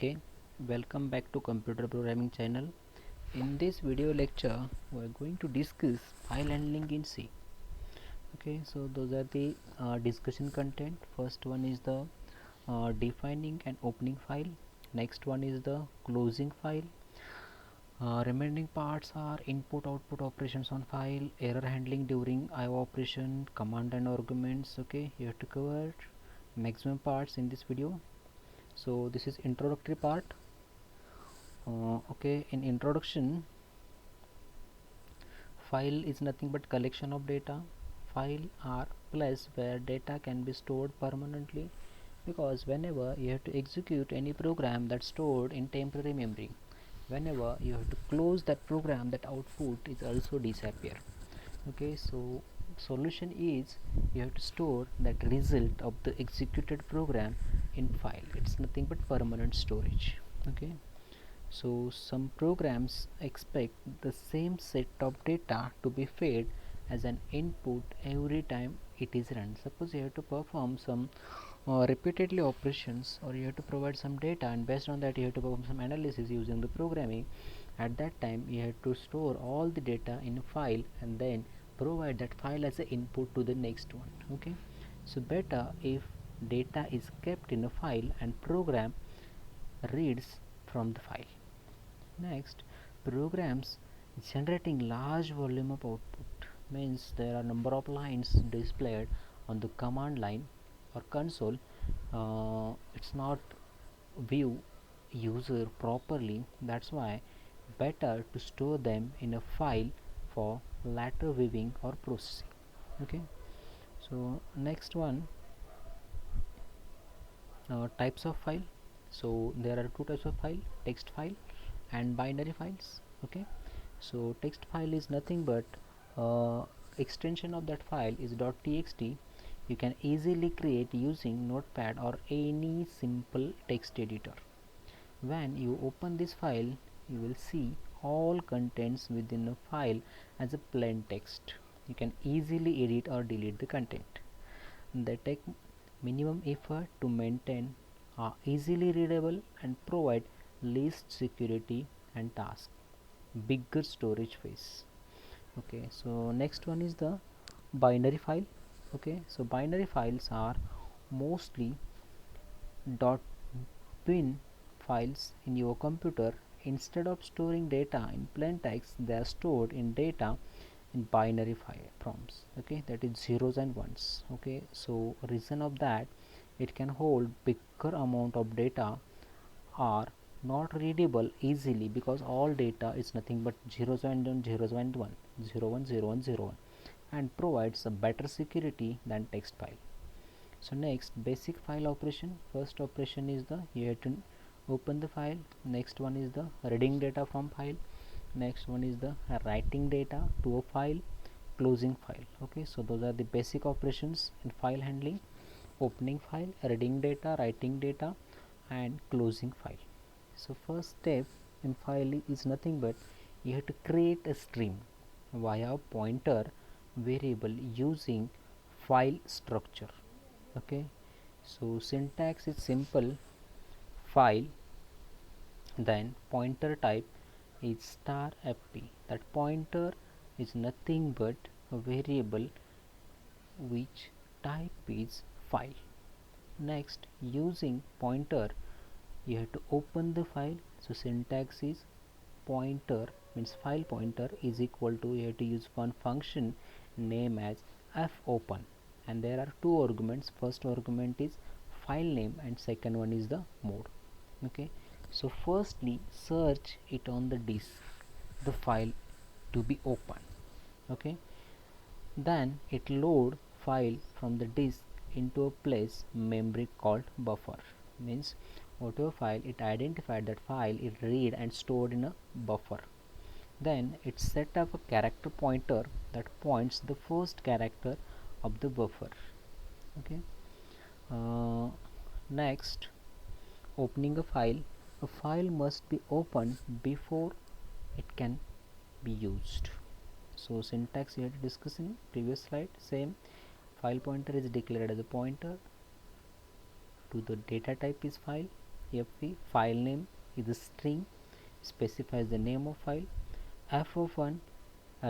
Okay, welcome back to computer programming channel. In this video lecture we are going to discuss file handling in C. Okay, so those are the discussion content. First one is the defining and opening file. Next one is the closing file. Remaining parts are input output operations on file, error handling during IO operation, command and arguments. Okay, you have to cover maximum parts in this video. So this is introductory part. Okay, in introduction, file is nothing but collection of data. File are place where data can be stored permanently, because whenever you have to execute any program that's stored in temporary memory, whenever you have to close that program, that output is also disappear. Okay, so solution is you have to store that result of the executed program in file. It's nothing but permanent storage. Okay, so some programs expect the same set of data to be fed as an input every time it is run. Suppose you have to perform some repeatedly operations, or you have to provide some data, and based on that you have to perform some analysis using the programming. At that time you have to store all the data in a file and then provide that file as an input to the next one. Okay, so better if data is kept in a file and program reads from the file. Next, programs generating large volume of output means there are number of lines displayed on the command line or console. It's not view user properly. That's why better to store them in a file for later viewing or processing. Okay. So next one, types of file. So there are two types of file: text file and binary files. Okay, so text file is nothing but extension of that file is .txt. You can easily create using notepad or any simple text editor. When you open this file, you will see all contents within a file as a plain text. You can easily edit or delete the content. They take minimum effort to maintain, are easily readable, and provide least security and task, bigger storage space. Okay, so next one is the binary file. Okay, so binary files are mostly .bin files in your computer. Instead of storing data in plain text, they are stored in data in binary file forms. Okay, that is zeros and ones. Okay, so reason of that, it can hold bigger amount of data, are not readable easily because all data is nothing but zeros and one, zeros and one, 01 01 01, and provides a better security than text file. So next, basic file operation. First operation is the you have to open the file. Next one is the reading data from file. Next one is the writing data to a file, closing file. Okay, so those are the basic operations in file handling: opening file, reading data, writing data, and closing file. So first step in file is nothing but you have to create a string via pointer variable using file structure. Okay, so syntax is simple: file, then pointer type is star fp. That pointer is nothing but a variable which type is file. Next, using pointer you have to open the file. So syntax is pointer means file pointer is equal to, you have to use one function name as fopen, and there are two arguments. First argument is file name and second one is the mode. Okay, so firstly search it on the disk, the file to be open. Okay, then it load file from the disk into a place memory called buffer. Means whatever file it identified, that file is read and stored in a buffer. Then it set up a character pointer that points the first character of the buffer. Okay, uh, next, opening a file must be opened before it can be used. So syntax we had to discuss in previous slide. Same, file pointer is declared as a pointer to the data type is file, fp file name is a string, specifies the name of file. F of 1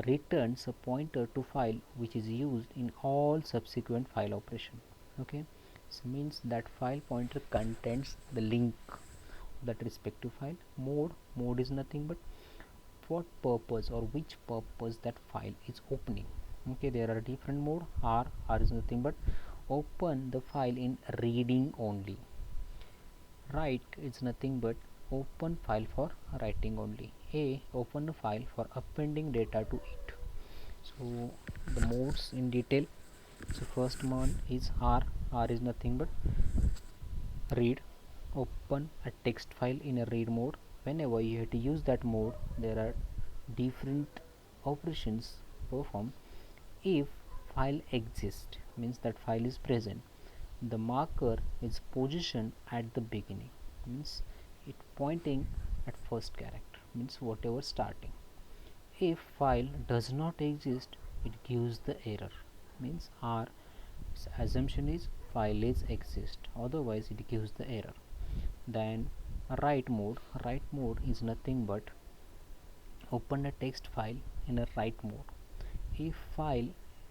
returns a pointer to file which is used in all subsequent file operation. Okay, so means that file pointer contains the link of that respective file. Mode is nothing but what purpose or which purpose that file is opening. Okay, there are different mode. R is nothing but open the file in reading only. Write is nothing but open file for writing only. A open the file for appending data to it. So the modes in detail. So first one is R is nothing but read, open a text file in a read mode. Whenever you have to use that mode, there are different operations performed. If file exists, means that file is present, the marker is positioned at the beginning, means it pointing at first character, means whatever starting. If file does not exist, it gives the error, means our assumption is file is exist, otherwise it gives the error. Then write mode is nothing but open a text file in a write mode. If file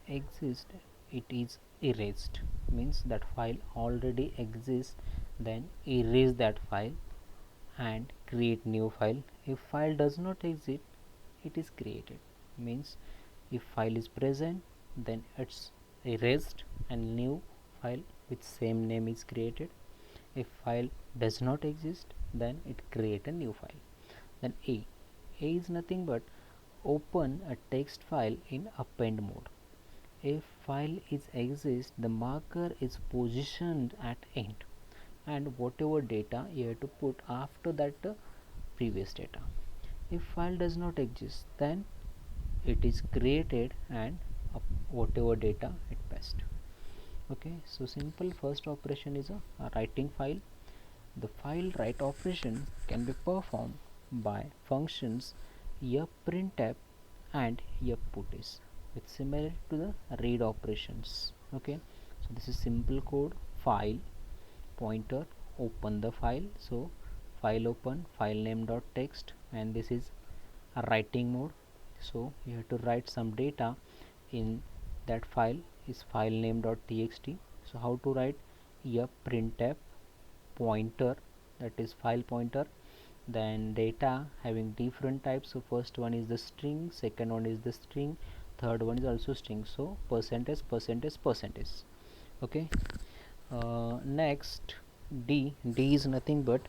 exists, it is erased, means that file already exists, then erase that file and create new file. If file does not exist, it is created, means if file is present, then it's erased and new file with same name is created. If file does not exist, then it create a new file. Then A is nothing but open a text file in append mode. If file is exist, the marker is positioned at end, and whatever data you have to put after that previous data. If file does not exist, then it is created and whatever data it passed. Okay, so simple first operation is a writing file. The file write operation can be performed by functions printf and puts, which similar to the read operations. Okay, so this is simple code. File pointer open the file, so file open file name dot text, and this is a writing mode, so you have to write some data in that file is file name dot txt. So how to write? printf pointer, that is file pointer, then data having different types. So first one is the string, second one is the string, third one is also string, so percentage percentage percentage. Okay, next D is nothing but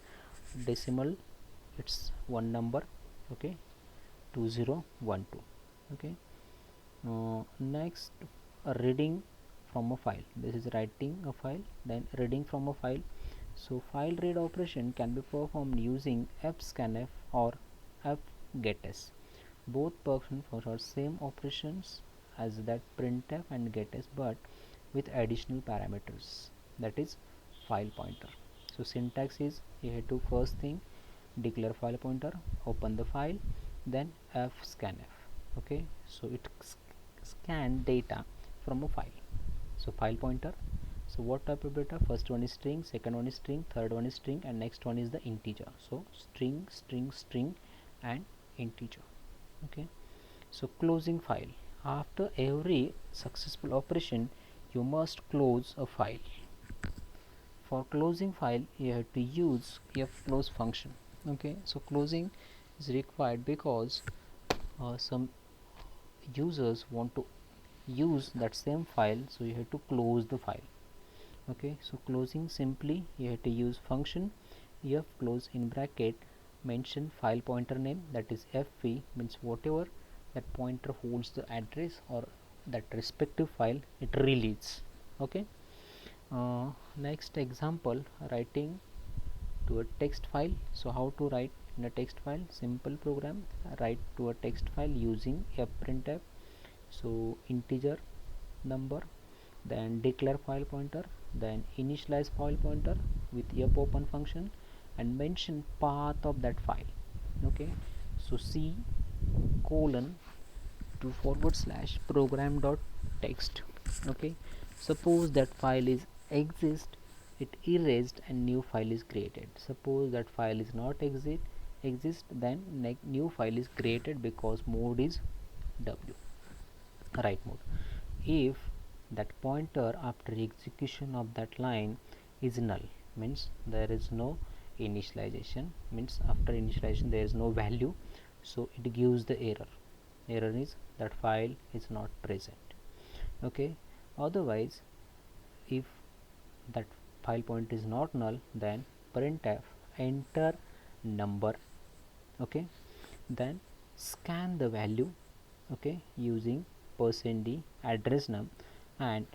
decimal, it's one number. Okay, 2012. Okay, next reading from a file, this is writing a file, then reading from a file. So file read operation can be performed using fscanf or fgetS. Both perform for same operations as that printf and getS, but with additional parameters, that is file pointer. So syntax is, you have to first thing declare file pointer, open the file, then fscanf. Okay, so it scan data from a file. So file pointer, so what type of data? First one is string, second one is string, third one is string, and next one is the integer. So string string string and integer. Okay, so closing file, after every successful operation you must close a file. For closing file you have to use fclose function. Okay, so closing is required because some users want to use that same file, so you have to close the file. Okay, so closing, simply you have to use function fclose in bracket, mention file pointer name, that is fp, means whatever that pointer holds the address or that respective file it releases. Okay, next example, writing to a text file. So how to write in a text file? Simple program, write to a text file using printf. So integer number, then declare file pointer, then initialize file pointer with open function and mention path of that file. Okay, so C colon to / program dot text. Okay, suppose that file is exist, it erased and new file is created. Suppose that file is not exist, then new file is created because mode is w, write mode. If that pointer after execution of that line is null, means there is no initialization, means after initialization there is no value, so it gives the error is that file is not present. Okay, otherwise if that file point is not null, then printf enter number. Okay, then scan the value, okay, using %d address num and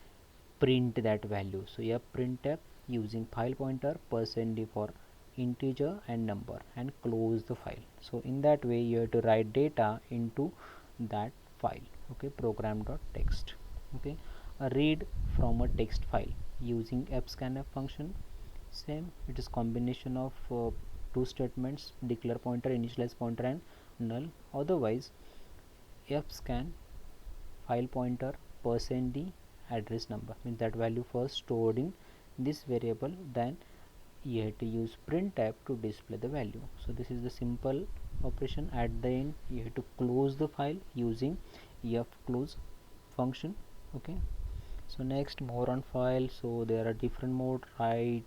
print that value. So you printf using file pointer %d for integer and number and close the file. So in that way you have to write data into that file. Okay, program.txt. Okay, a read from a text file using fscanf function. Same, it is combination of two statements, declare pointer, initialize pointer and null. Otherwise fscan file pointer %d address number, means that value first stored in this variable, then you have to use printf to display the value. So this is the simple operation. At the end you have to close the file using fclose function. Okay, so next, more on file. So there are different mode, write,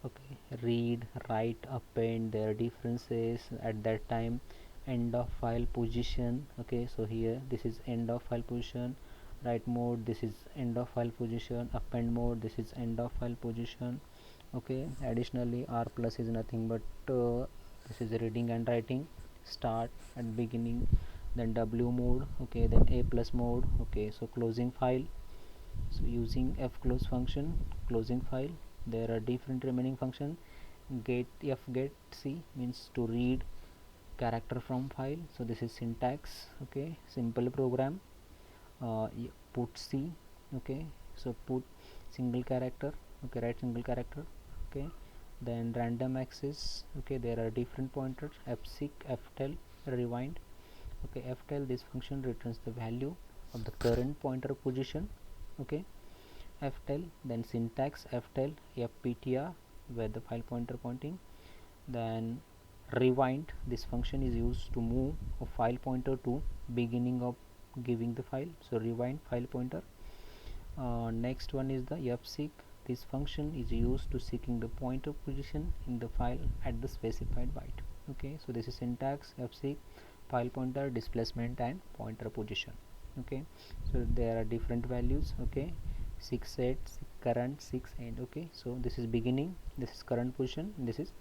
okay, read, write, append. There are differences at that time. End of file position. Okay, so here this is end of file position. Write mode, this is end of file position. Append mode, this is end of file position. Okay, additionally r plus is nothing but this is reading and writing, start and beginning. Then w mode, okay, then a plus mode. Okay, so closing file, so using fclose function, closing file. There are different remaining function. Get get c means to read character from file, so this is syntax. Okay, simple program. Put c, okay, so put single character, okay, write single character. Okay, then random access. Okay, there are different pointers, fseek, ftell, rewind. Okay, ftell, this function returns the value of the current pointer position. Okay, ftell, then syntax ftell fptr, where the file pointer pointing. Then rewind, this function is used to move a file pointer to beginning of giving the file, so rewind file pointer. Next one is the fseek, this function is used to seeking the pointer position in the file at the specified byte. Okay, so this is syntax fseek, file pointer, displacement and pointer position. Okay, so there are different values. Okay, 6 set, 6 current, 6 end. Okay, so this is beginning, this is current position, this is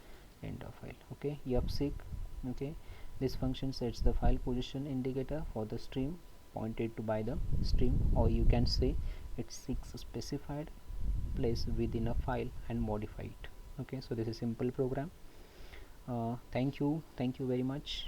end of file. Okay, fseek, okay, this function sets the file position indicator for the stream pointed to by the stream, or you can say it seeks a specified place within a file and modify it. Okay, so this is simple program. Thank you very much.